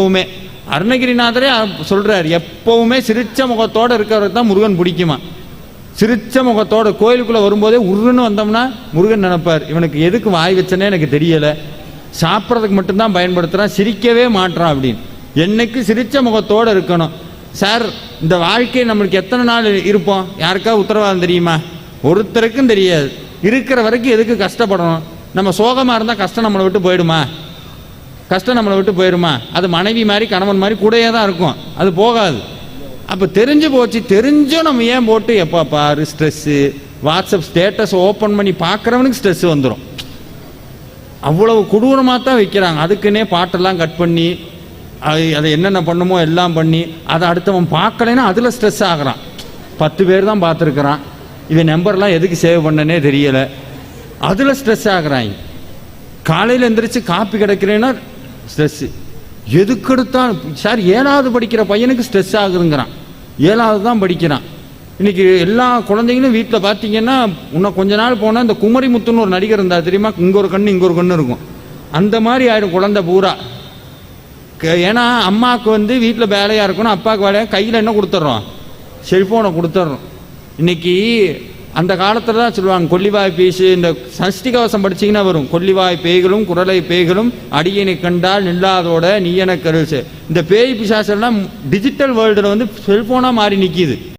எப்பவுமே அருணகிரிநாதரே சொல்றார், எப்பவுமே சிரிச்ச முகத்தோடு இருக்கிறவருக்கு தான் முருகன் பிடிக்குமா. சிரிச்ச முகத்தோட கோயிலுக்குள்ள வரும்போதே உருன்னு வந்தோம்னா முருகன் நினைப்பார், இவனுக்கு எதுக்கு வாய் வச்சனே எனக்கு தெரியல, சாப்பிட்றதுக்கு மட்டும்தான் பயன்படுத்துறான், சிரிக்கவே மாட்டான் அப்படின்னு. என்னைக்கு சிரிச்ச முகத்தோடு இருக்கணும். சார், இந்த வாழ்க்கை நம்மளுக்கு எத்தனை நாள் இருப்போம், யாருக்காவது உத்தரவாதம் தெரியுமா? ஒருத்தருக்கும் தெரியாது. இருக்கிற வரைக்கும் எதுக்கு கஷ்டப்படணும்? நம்ம சோகமாக இருந்தால் கஷ்டம் நம்மளை விட்டு போயிடுமா? கஷ்டம் நம்மளை விட்டு போயிடுமா? அது மனைவி மாதிரி கணவன் மாதிரி கூடயே தான் இருக்கும், அது போகாது. அப்போ தெரிஞ்சு போச்சு, தெரிஞ்சும் நம்ம ஏன் போட்டு எப்போ பாரு ஸ்ட்ரெஸ்ஸு, வாட்ஸ்அப் ஸ்டேட்டஸ் ஓப்பன் பண்ணி பார்க்குறவனுக்கு ஸ்ட்ரெஸ்ஸு வந்துடும். அவ்வளவு கொடூரமாக தான் வைக்கிறாங்க. அதுக்குன்னே பாட்டெல்லாம் கட் பண்ணி அதை என்னென்ன பண்ணுமோ எல்லாம் பண்ணி அதை அடுத்தவன் பார்க்கலைன்னா அதில் ஸ்ட்ரெஸ் ஆகிறான். 10 பேர் தான் பார்த்துருக்குறான், இவன் நம்பர்லாம் எதுக்கு சேவ் பண்ணனே தெரியலை, அதில் ஸ்ட்ரெஸ் ஆகிறாங்க. காலையில் எந்திரிச்சு காப்பி கிடைக்கிறேன்னா ஸ்ட்ரெஸ்ஸு. எதுக்கு எடுத்தான் சார் 7வது படிக்கிற பையனுக்கு ஸ்ட்ரெஸ் ஆகுதுங்கிறான், 7வது தான் படிக்கிறான். இன்னைக்கு எல்லா குழந்தைங்களும் வீட்டில் பார்த்தீங்கன்னா, இன்னும் கொஞ்ச நாள் போனால் இந்த குமரிமுத்துன்னு ஒரு நடிகர் இருந்தால் தெரியுமா, இங்கே ஒரு கண்ணு இங்கே ஒரு கண்ணு இருக்கும், அந்த மாதிரி ஆயிடும் குழந்தை பூரா. ஏன்னா அம்மாவுக்கு வீட்டில் வேலையாக இருக்கணும், அப்பாவுக்கு வேலையாக, கையில் என்ன கொடுத்துட்றோம், செல்ஃபோனை கொடுத்துட்றோம். இன்னைக்கு அந்த காலத்தில் தான் சொல்லுவாங்க, கொல்லிவாய் பேசு, இந்த சஷ்டி கவசம் படிச்சிங்கன்னா வரும், கொல்லிவாய் பேய்களும் குரலை பேய்களும் அடியனை கண்டால் நில்லாதோட நீ என கருசு. இந்த பேய் பிசாசெல்லாம் டிஜிட்டல் வேர்ல்டில் செல்ஃபோனாக மாறி நிற்கிது.